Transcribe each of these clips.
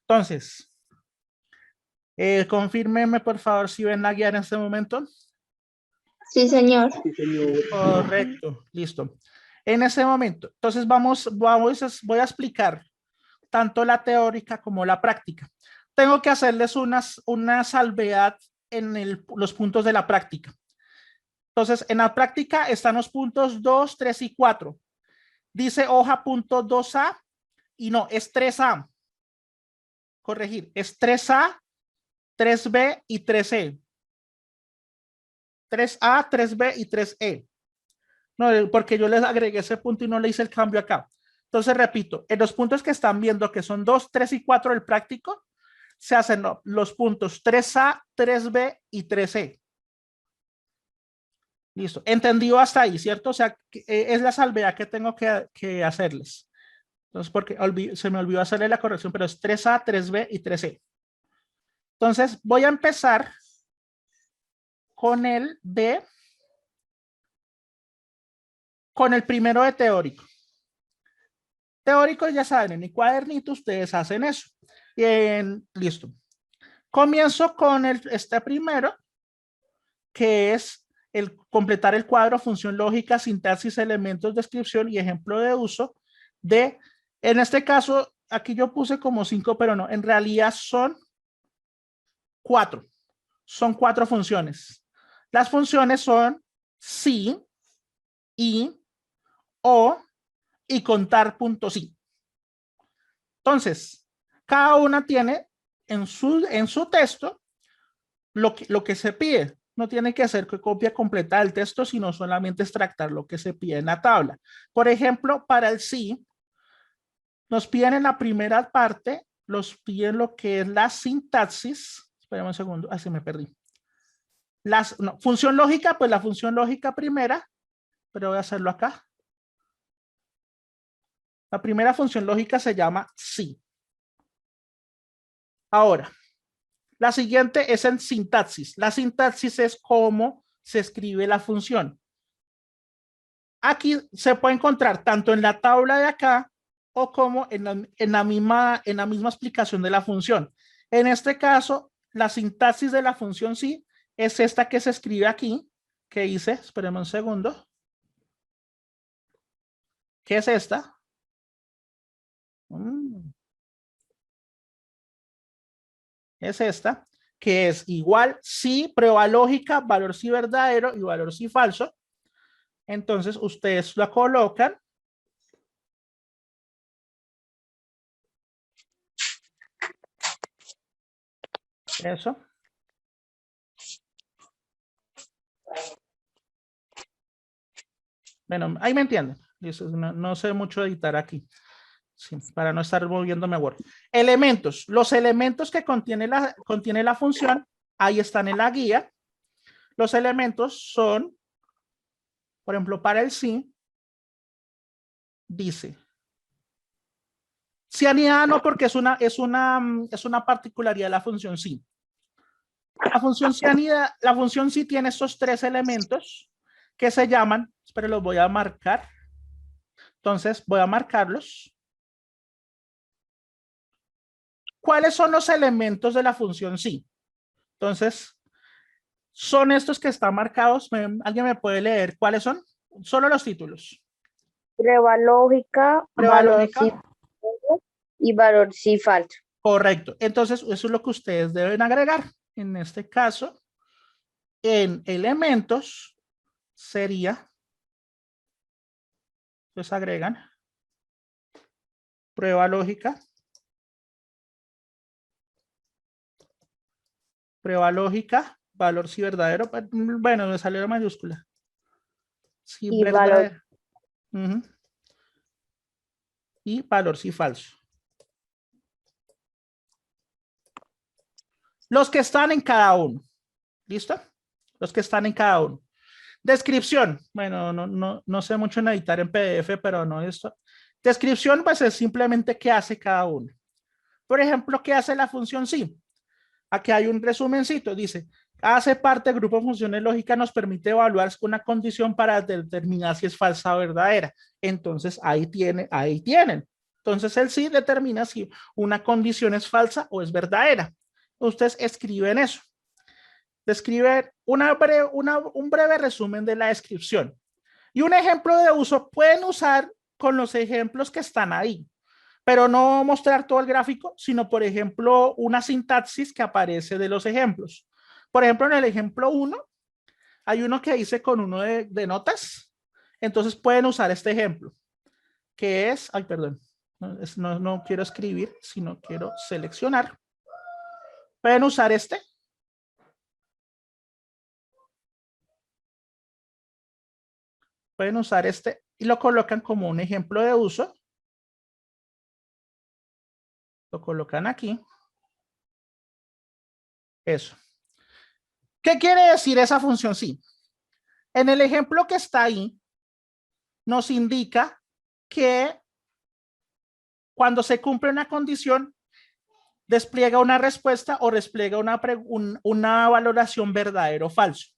Entonces, confírmeme por favor si ven la guía en este momento. Sí, señor. Sí, señor. Correcto, listo. En ese momento, entonces voy a explicar tanto la teórica como la práctica. Tengo que hacerles una salvedad en los puntos de la práctica. Entonces, en la práctica están los puntos 2, 3 y 4. Dice hoja punto 2A y no, es 3A. Corregir, es 3A, 3B y 3E. 3A, 3B y 3E. No, porque yo les agregué ese punto y no le hice el cambio acá. Entonces, repito, en los puntos que están viendo, que son 2, 3 y 4 del práctico, se hacen los puntos 3A, 3B y 3E. Listo. Entendido hasta ahí, ¿cierto? O sea, es la salvedad que tengo que hacerles. Entonces, porque se me olvidó hacerle la corrección, pero es 3A, 3B y 3E. Entonces, voy a empezar con el primero de teórico. Teórico, ya saben, en mi cuadernito ustedes hacen eso. Bien, listo. Comienzo con este primero, que es el completar el cuadro, función lógica, sintaxis, elementos, descripción y ejemplo de uso de, en este caso, aquí yo puse como 5, pero no, en realidad son 4. Son 4 funciones. Las funciones son sí, y, o y contar punto sí. Entonces, cada una tiene en su texto lo que se pide. No tiene que hacer copia completa del texto, sino solamente extractar lo que se pide en la tabla. Por ejemplo, para el sí, nos piden en la primera parte, nos piden lo que es la sintaxis. Espérame un segundo, así me perdí. Función lógica, pues la función lógica primera, pero voy a hacerlo acá. La primera función lógica se llama sí. Ahora, la siguiente es en sintaxis. La sintaxis es cómo se escribe la función. Aquí se puede encontrar tanto en la tabla de acá o como en la misma explicación de la función. En este caso, la sintaxis de la función sí es esta que se escribe aquí, que dice, esperemos un segundo, ¿qué es esta? Es esta, que es igual sí, prueba lógica, valor sí verdadero y valor sí falso. Entonces, ustedes la colocan. Eso. Bueno, ahí me entienden. No sé mucho editar aquí. Sí, para no estar moviéndome a Word. Elementos. Los elementos que contiene la función, ahí están en la guía. Los elementos son, por ejemplo, para el sí, dice. Cianida no, porque es una particularidad de la función sí. La función sí tiene estos 3 elementos que se llaman, pero los voy a marcar. Entonces voy a marcarlos. ¿Cuáles son los elementos de la función sí? Entonces, son estos que están marcados. ¿Alguien me puede leer cuáles son? Solo los títulos. Prueba lógica, valor sí y valor sí falso. Correcto. Entonces, eso es lo que ustedes deben agregar. En este caso, en elementos sería, pues agregan prueba lógica, valor sí verdadero. Bueno, me salió la mayúscula. Sí, y verdadero. Y valor sí falso. Los que están en cada uno. ¿Listo? Los que están en cada uno. Descripción. Bueno, no sé mucho en editar en PDF, pero no esto. Descripción, pues es simplemente qué hace cada uno. Por ejemplo, ¿qué hace la función sí? Aquí hay un resumencito. Dice, hace parte del grupo de funciones lógicas, nos permite evaluar una condición para determinar si es falsa o verdadera. Entonces, ahí tienen. Entonces el sí determina si una condición es falsa o es verdadera. Ustedes escriben eso. Describen un breve resumen de la descripción. Y un ejemplo de uso pueden usar con los ejemplos que están ahí, pero no mostrar todo el gráfico, sino, por ejemplo, una sintaxis que aparece de los ejemplos. Por ejemplo, en el ejemplo 1, hay uno que dice con uno de notas. Entonces pueden usar este ejemplo, que es, ay, perdón, no quiero escribir, sino quiero seleccionar. Pueden usar este. Pueden usar este y lo colocan como un ejemplo de uso. Lo colocan aquí. Eso. ¿Qué quiere decir esa función sí? En el ejemplo que está ahí, nos indica que cuando se cumple una condición, despliega una respuesta o despliega una valoración verdadero o falso.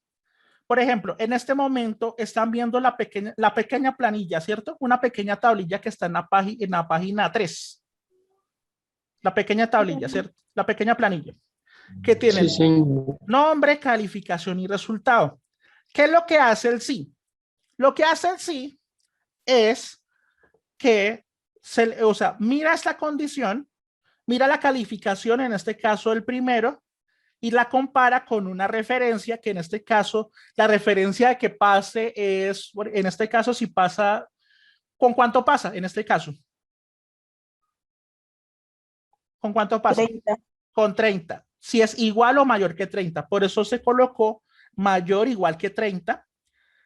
Por ejemplo, en este momento están viendo la pequeña planilla, ¿cierto? Una pequeña tablilla que está en la página 3. La pequeña tablilla, ¿cierto? La pequeña planilla que tiene nombre, calificación y resultado. ¿Qué es lo que hace el sí? Lo que hace el sí es que mira esta condición, mira la calificación, en este caso el primero, y la compara con una referencia, que en este caso, la referencia de que pase es, en este caso, si pasa, ¿con cuánto pasa? En este caso. ¿Con cuánto pasa? 30. Con 30. Si es igual o mayor que 30. Por eso se colocó mayor igual que 30.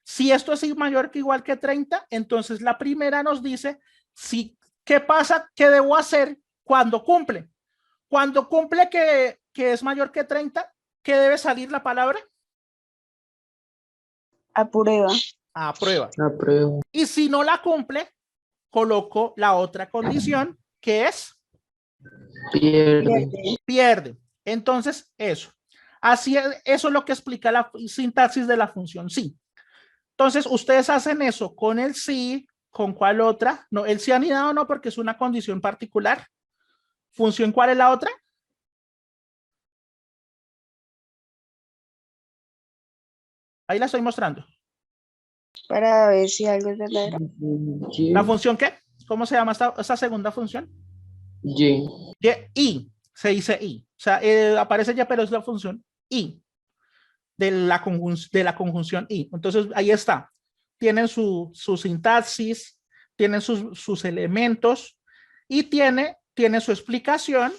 Si esto es mayor que igual que 30, entonces la primera nos dice si, ¿qué pasa? ¿Qué debo hacer cuando cumple? Cuando cumple que es mayor que 30, ¿qué debe salir la palabra? Aprueba. Aprueba. Apruebo. Y si no la cumple, coloco la otra condición, que es Pierde. pierde. Entonces, eso. Así es, eso es lo que explica la sintaxis de la función sí. Entonces, ustedes hacen eso con el sí, ¿con cuál otra? No, el sí anidado no, porque es una condición particular. ¿Función cuál es la otra? Ahí la estoy mostrando. Para ver si algo es verdadero. ¿La función qué? ¿Cómo se llama esta segunda función? Y. Y, se dice y. O sea, aparece ya, pero es la función y de la conjunción y. Entonces, ahí está. Tienen su sintaxis, tienen sus elementos y tiene su explicación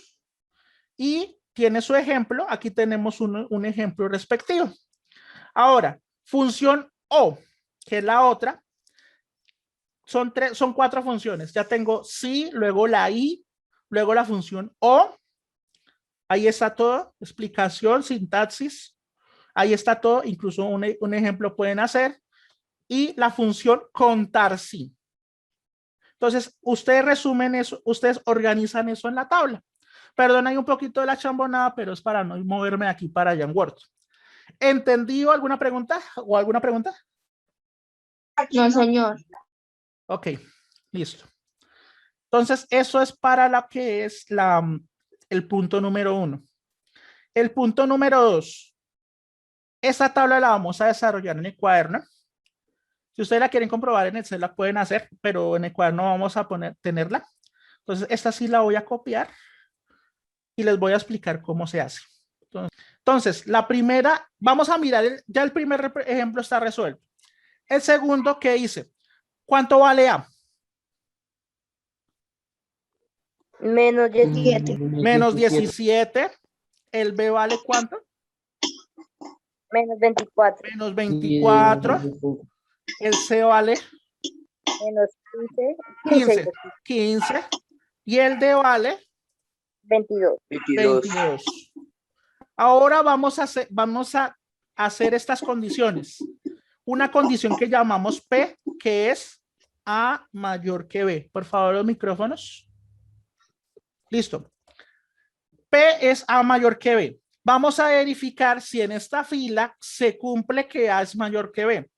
y tiene su ejemplo. Aquí tenemos un ejemplo respectivo. Ahora, función O, que es la otra, son 4 funciones. Ya tengo sí, luego la I, luego la función O. Ahí está todo, explicación, sintaxis. Ahí está todo, incluso un ejemplo pueden hacer. Y la función contar sí. Entonces, ustedes resumen eso, ustedes organizan eso en la tabla. Perdón, hay un poquito de la chambonada, pero es para no moverme aquí para allá en Word. ¿Entendido alguna pregunta o alguna pregunta? No, señor. Ok, listo. Entonces, eso es para lo que es el punto número 1. El punto número 2. Esta tabla la vamos a desarrollar en el cuaderno. Si ustedes la quieren comprobar en Excel, la pueden hacer, pero en el cuaderno vamos a tenerla. Entonces, esta sí la voy a copiar y les voy a explicar cómo se hace. Entonces, la primera, vamos a mirar, ya el primer ejemplo está resuelto. El segundo, ¿qué hice? ¿Cuánto vale A? Menos 17. Menos 17. ¿El B vale cuánto? Menos 24. Menos 24. El C vale Menos 15. 15. Y el D vale 22. 22. Ahora vamos a hacer estas condiciones. Una condición que llamamos P, que es A mayor que B. Por favor, los micrófonos. Listo. P es A mayor que B. Vamos a verificar si en esta fila se cumple que A es mayor que B.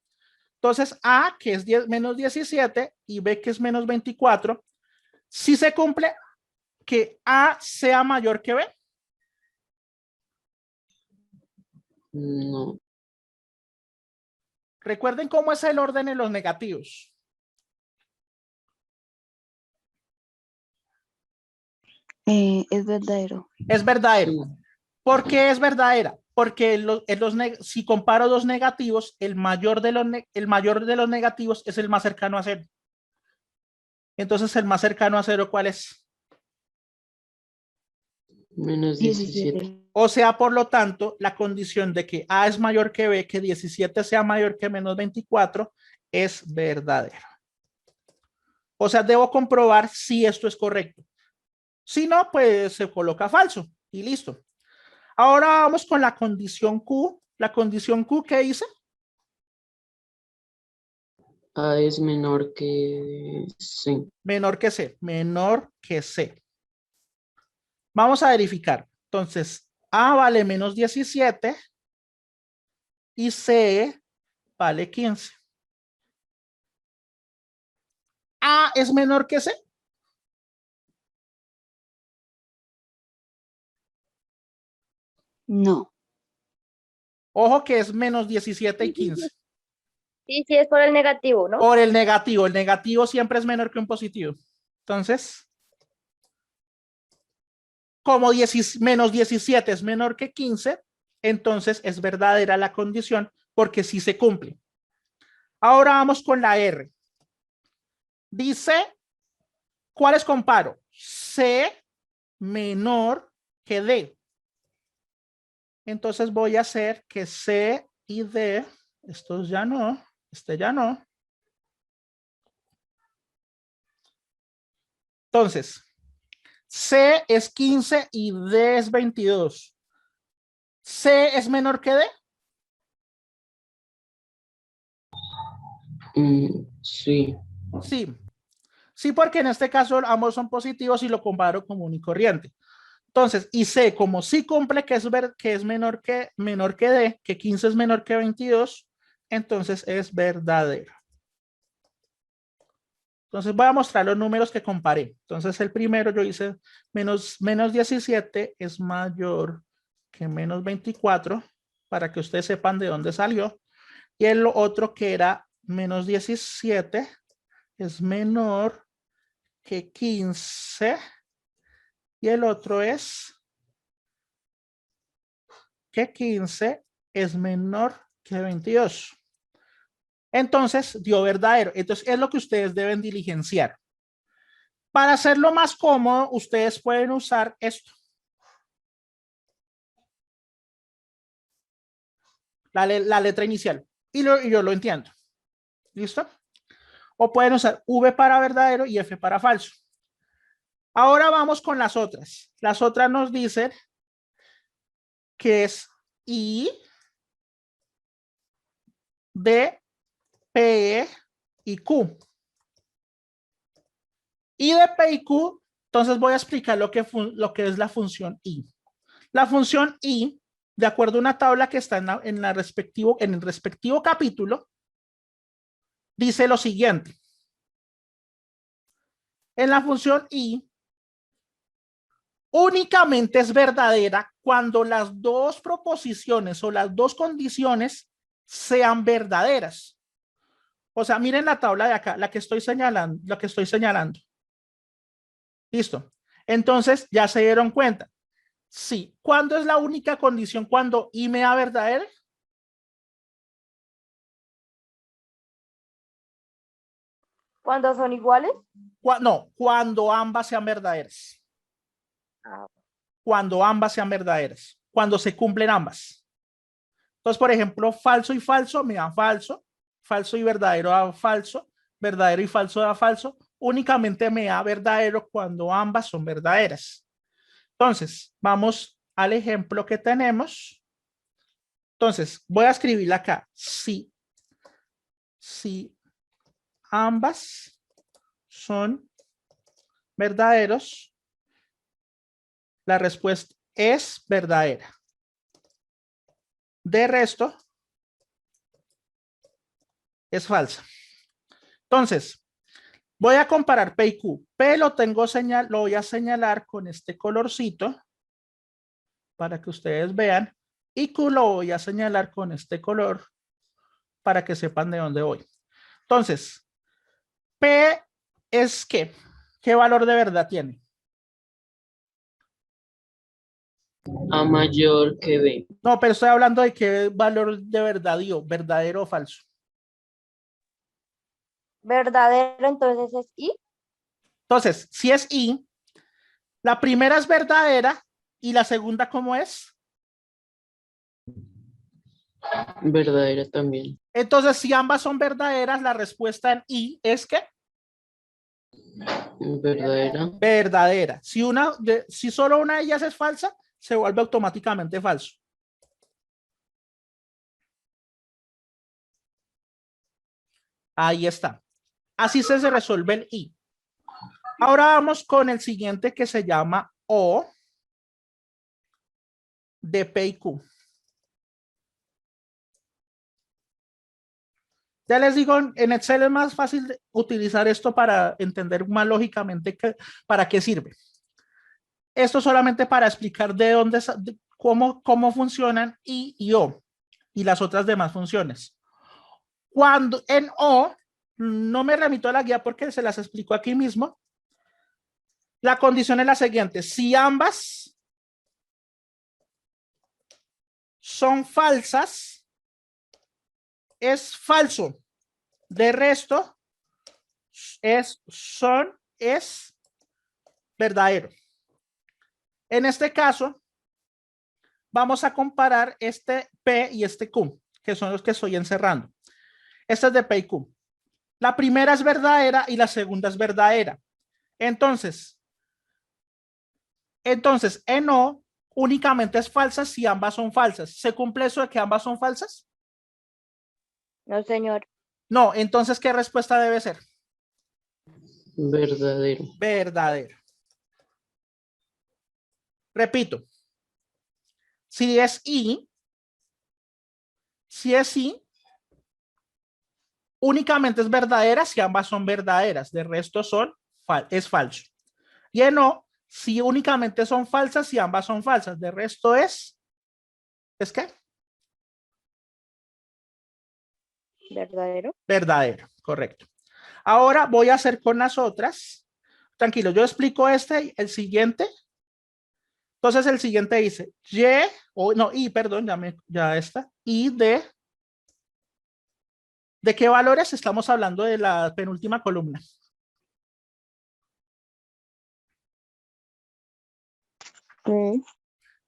Entonces, A, que es menos 17, y B, que es menos 24, Si se cumple que A sea mayor que B. No. Recuerden cómo es el orden en los negativos. Es verdadero. Es verdadero. Sí. ¿Por qué es verdadera? Porque si comparo dos negativos, el mayor de los negativos es el más cercano a cero. Entonces, el más cercano a cero, ¿cuál es? Menos 17. O sea, por lo tanto, la condición de que A es mayor que B, que 17 sea mayor que menos 24, es verdadera. O sea, debo comprobar si esto es correcto. Si no, pues se coloca falso y listo. Ahora vamos con la condición Q. La condición Q, ¿qué dice? A es menor que C. Menor que C. Menor que C. Vamos a verificar. Entonces, A vale menos 17 y C vale 15. A es menor que C. No. Ojo que es menos 17 y 15. Sí, sí, es por el negativo, ¿no? Por el negativo siempre es menor que un positivo. Entonces, como menos 17 es menor que 15, entonces es verdadera la condición porque sí se cumple. Ahora vamos con la R. Dice, ¿cuáles comparo? C menor que D. Entonces voy a hacer que C y D, estos ya no, este ya no. Entonces, C es 15 y D es 22. ¿C es menor que D? Sí. Sí. Sí, porque en este caso ambos son positivos y lo comparo común y corriente. Entonces, y C, como sí cumple que es menor que D, que 15 es menor que 22, entonces es verdadero. Entonces voy a mostrar los números que comparé. Entonces el primero yo hice menos 17 es mayor que menos 24, para que ustedes sepan de dónde salió. Y el otro que era menos 17 es menor que 15. Y el otro es que 15 es menor que 22. Entonces dio verdadero. Entonces es lo que ustedes deben diligenciar. Para hacerlo más cómodo, ustedes pueden usar esto. La letra inicial. Y yo lo entiendo. ¿Listo? O pueden usar V para verdadero y F para falso. Ahora vamos con las otras. Las otras nos dicen que es I, D, P y Q. I de P y Q, entonces voy a explicar lo que es la función I. La función I, de acuerdo a una tabla que está en el respectivo capítulo, dice lo siguiente. En la función I, únicamente es verdadera cuando las dos proposiciones o las dos condiciones sean verdaderas. O sea, miren la tabla de acá, la que estoy señalando. Listo. Entonces, ya se dieron cuenta. Sí. ¿Cuándo es la única condición? Cuando I me da verdadera. ¿Cuándo son iguales? No, cuando ambas sean verdaderas. Ah, Cuando ambas sean verdaderas. Cuando se cumplen ambas. Entonces, por ejemplo, falso y falso me da falso. Falso y verdadero da falso. Verdadero y falso da falso. Únicamente me da verdadero cuando ambas son verdaderas. Entonces, vamos al ejemplo que tenemos. Entonces, voy a escribir acá. Si ambas son verdaderos, la respuesta es verdadera. De resto, es falsa. Entonces, Voy a comparar P y Q. P lo voy a señalar con este colorcito para que ustedes vean. Y Q lo voy a señalar con este color para que sepan de dónde voy. Entonces, P es ¿qué? ¿Qué valor de verdad tiene? A mayor que B. No, pero estoy hablando de qué valor de verdad dio, verdadero o falso. Verdadero, entonces es I. Entonces, si es I, la primera es verdadera y la segunda, ¿cómo es? Verdadera también. Entonces, si ambas son verdaderas, la respuesta en I es ¿qué? Verdadera. Verdadera. Si solo una de ellas es falsa, se vuelve automáticamente falso. Ahí está. Así se resuelve el I. Ahora vamos con el siguiente que se llama O de P y Q. Ya les digo, en Excel es más fácil utilizar esto para entender más lógicamente para qué sirve. Esto solamente para explicar cómo funcionan I y O y las otras demás funciones. Cuando en O, no me remito a la guía porque se las explico aquí mismo. La condición es la siguiente: si ambas son falsas, es falso. De resto, es verdadero. En este caso, vamos a comparar este P y este Q, que son los que estoy encerrando. Este es de P y Q. La primera es verdadera y la segunda es verdadera. Entonces, en O únicamente es falsa si ambas son falsas. ¿Se cumple eso de que ambas son falsas? No, señor. No, entonces, ¿qué respuesta debe ser? Verdadero. Verdadero. Repito. Si es I, únicamente es verdadera si ambas son verdaderas. De resto es falso. Y en O, si únicamente son falsas si ambas son falsas. De resto ¿es qué? Verdadero. Verdadero, correcto. Ahora voy a hacer con las otras. Tranquilo, yo explico el siguiente. Entonces el siguiente dice I, perdón, ya está. Y ¿de qué valores estamos hablando de la penúltima columna?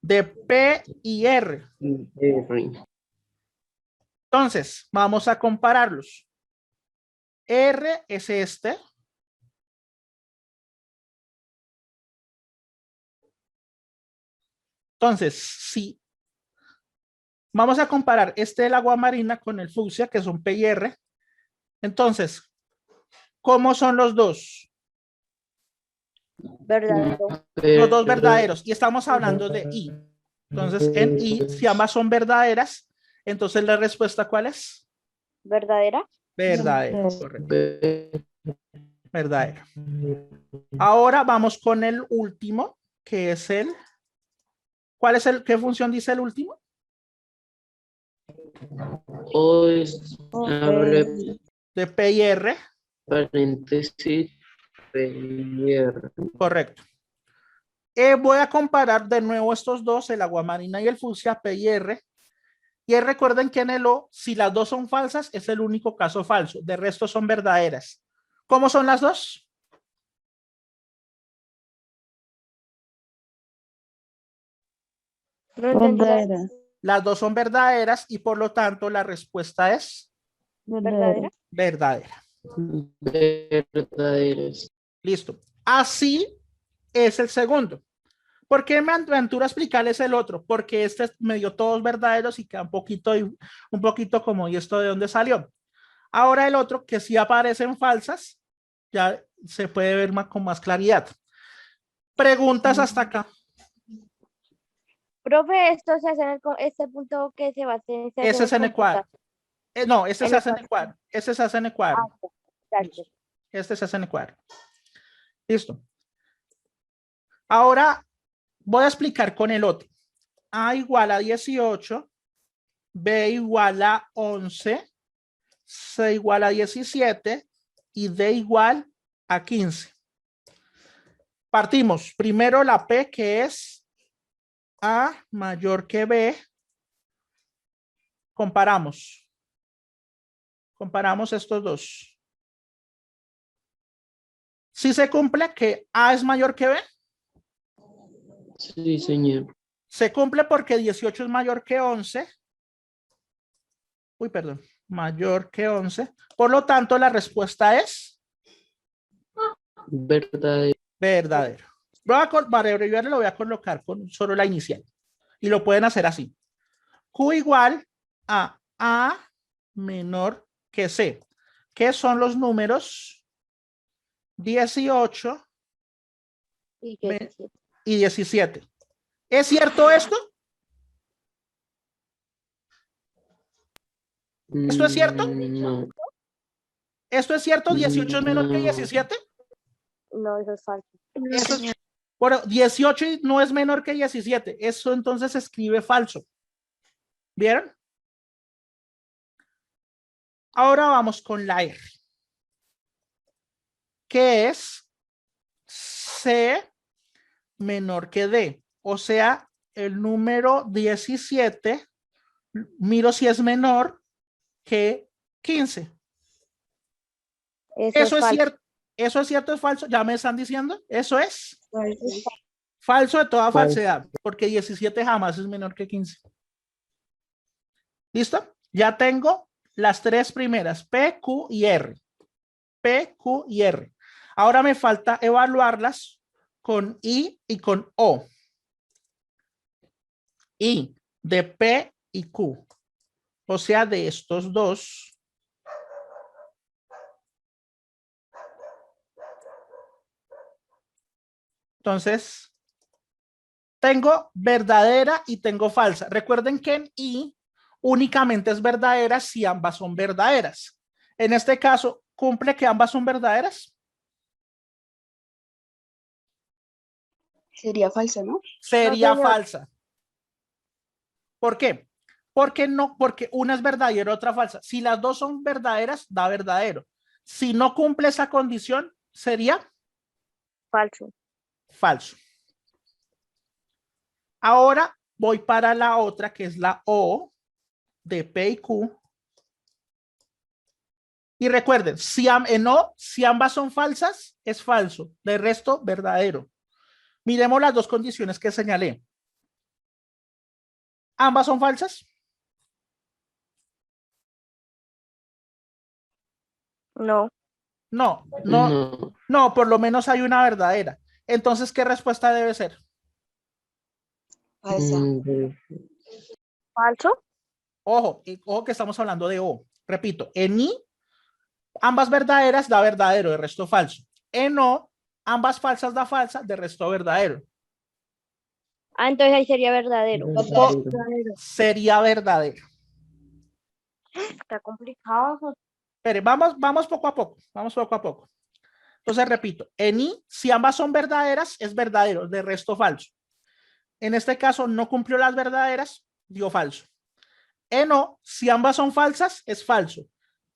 De P y R. Entonces, vamos a compararlos. R es este. Entonces, si vamos a comparar del agua marina con el fucsia, que son P y R. Entonces, ¿cómo son los dos? Verdadero. Los dos verdaderos. Y estamos hablando de I. Entonces, en I, si ambas son verdaderas, entonces la respuesta, ¿cuál es? Verdadera. Verdadero, correcto. Verdadero. Ahora vamos con el último, que es ¿qué función dice el último? O es abre De P y R. paréntesis P y R. Correcto. Voy a comparar de nuevo estos dos, el agua marina y el fucsia, P y R. Y recuerden que en el O, si las dos son falsas, es el único caso falso. De resto son verdaderas. ¿Cómo son las dos? No entendí. Verdadera. Las dos son verdaderas y por lo tanto la respuesta es Verdadera. verdadera. Verdaderas. Listo. Así es el segundo. ¿Por qué me aventuro a explicarles el otro? Porque este me dio todos verdaderos y queda un poquito como, ¿y esto de dónde salió? Ahora el otro, que sí aparecen falsas, ya se puede ver con más claridad. Preguntas hasta acá. Profe, esto se hace en este punto que se va a hacer. Ese es en el cuadro. No, ese se hace en el el cuadro. Ese se hace en el cuadro. Gracias. Este se hace en el cuadro. Listo. Ahora voy a explicar con el otro. A igual a 18, B igual a 11, C igual a 17 y D igual a 15. Partimos. Primero la P, que es A mayor que B. Comparamos. Comparamos estos dos. Si se cumple que A es mayor que B, Sí, señor. se cumple porque 18 es mayor que 11. Uy, perdón. Mayor que 11. Por lo tanto, la respuesta es Verdadero. verdadero. Para abreviar lo voy a colocar con solo la inicial. Y lo pueden hacer así. Q igual a A menor que C. ¿Qué son los números 18 Y y 17? ¿Es cierto esto? ¿Esto es cierto? No. ¿Esto es cierto? ¿18 es menor que No. 17? No, eso es falso. Eso es, bueno, 18 no es menor que 17. Eso entonces se escribe falso. ¿Vieron? Ahora vamos con la R, que es C menor que D. O sea, el número 17, miro si es menor que 15. Eso Eso es es falso. cierto. Eso es cierto, es falso. Ya me están diciendo. Eso es Falso. falso de toda Falso. falsedad, porque 17 jamás es menor que 15. ¿Listo? Ya tengo las tres primeras, P, Q y R. P, Q y R. Ahora me falta evaluarlas con I y con O. I de P y Q. O sea, de estos dos. Entonces, tengo verdadera y tengo falsa. Recuerden que en I únicamente es verdadera si ambas son verdaderas. En este caso, ¿cumple que ambas son verdaderas? Sería falso, ¿no? Sería No, señor. falsa. ¿Por qué? Porque no, porque una es verdadera y otra falsa. Si las dos son verdaderas, da verdadero. Si no cumple esa condición, sería Falso. falso. Ahora voy para la otra, que es la O de P y Q. Y recuerden, si ambas son falsas, es falso. De resto, verdadero. Miremos las dos condiciones que señalé. ¿Ambas son falsas? No. No, No. por lo menos hay una verdadera. Entonces, ¿qué respuesta debe ser? Falsa. Falso. Ojo que estamos hablando de O. Repito, en I, ambas verdaderas da verdadero, de resto falso. En O, ambas falsas da falsa, de resto verdadero. Ah, entonces ahí sería verdadero. Verdadero. Sería verdadero. Está complicado. Pero vamos poco a poco. Vamos poco a poco. Entonces, repito, en I, si ambas son verdaderas, es verdadero, de resto falso. En este caso, no cumplió las verdaderas, dio falso. En O, si ambas son falsas, es falso.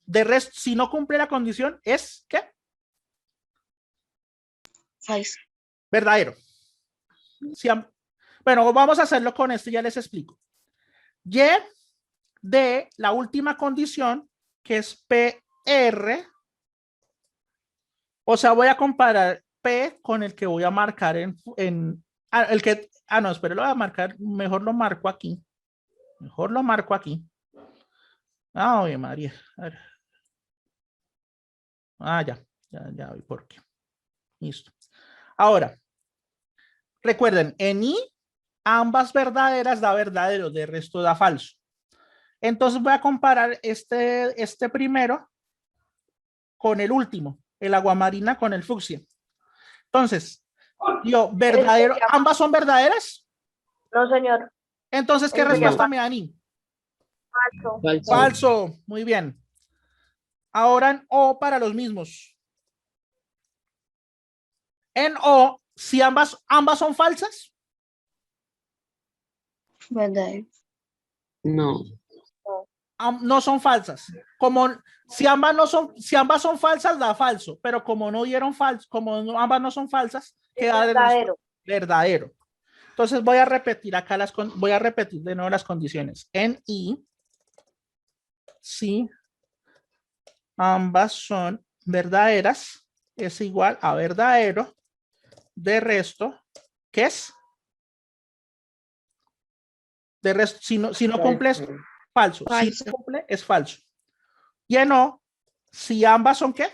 De resto, si no cumple la condición, es ¿qué? Falso. Verdadero. Bueno, vamos a hacerlo con esto, ya les explico. Y de la última condición, que es PR, o sea, voy a comparar P con el que voy a marcar no, espero, lo voy a marcar, mejor lo marco aquí. Mejor lo marco aquí. Ay, María. Ya vi por qué. Listo. Ahora, recuerden, en I, ambas verdaderas da verdadero, de resto da falso. Entonces voy a comparar este primero con el último, el aguamarina con el fucsia. Entonces, verdadero, ¿ambas son verdaderas? No, señor. Entonces, ¿qué respuesta me dan I? Falso. Falso. Falso. Muy bien. Ahora en O para los mismos. En O, si ambas son falsas, Verdadero. No. no son falsas. Como si ambas son falsas, da falso, pero como no dieron falso, ambas no son falsas, queda verdadero. verdadero. Entonces voy a repetir acá voy a repetir de nuevo las condiciones. En I, si ambas son verdaderas, es igual a verdadero. De resto, ¿qué es? De resto, si no cumple es falso. Si no cumple es falso. Y en O, si ambas son ¿qué?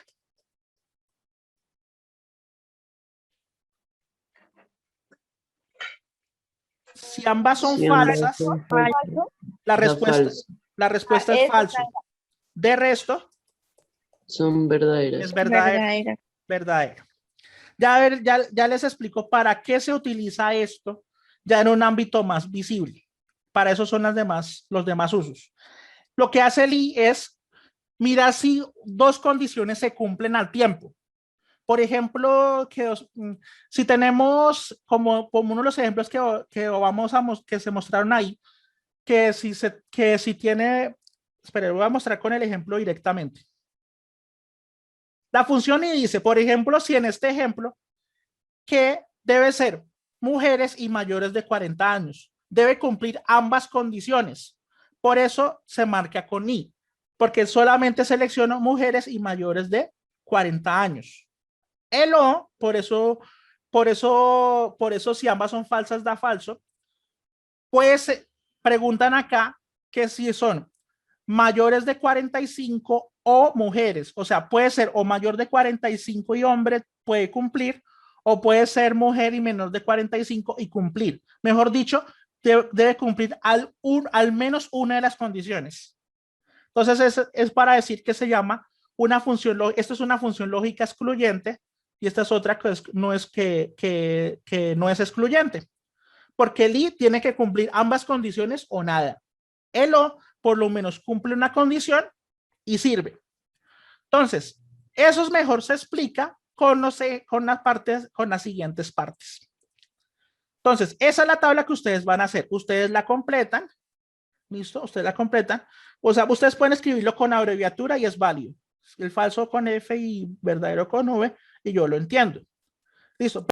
Si ambas son Si ambas falsas, son falsas, la da respuesta, falso. la respuesta es Eso falso. De resto, Son verdaderas. es verdadero. Verdadero. Ya les explico para qué se utiliza esto ya en un ámbito más visible. Para eso son los demás usos. Lo que hace el I es mirar si dos condiciones se cumplen al tiempo. Por ejemplo, si tenemos como uno de los ejemplos que se mostraron ahí, que si tiene, espera, voy a mostrar con el ejemplo directamente. La función y dice, por ejemplo, si en este ejemplo, que debe ser mujeres y mayores de 40 años, debe cumplir ambas condiciones. Por eso se marca con I, porque solamente selecciono mujeres y mayores de 40 años. El O, por eso si ambas son falsas da falso. Pues preguntan acá que si son mayores de 45 o mujeres, o sea, puede ser o mayor de 45 y hombre puede cumplir, o puede ser mujer y menor de 45 y cumplir. Mejor dicho, debe cumplir al menos una de las condiciones. Entonces es para decir que se llama una función, esto es una función lógica excluyente y esta es otra que no es excluyente, porque el I tiene que cumplir ambas condiciones o nada. El O por lo menos cumple una condición y sirve. Entonces, eso es mejor se explica con las siguientes partes. Entonces, esa es la tabla que ustedes van a hacer. Ustedes la completan. ¿Listo? Ustedes la completan. O sea, ustedes pueden escribirlo con abreviatura y es válido. El falso con F y verdadero con V y yo lo entiendo. Listo.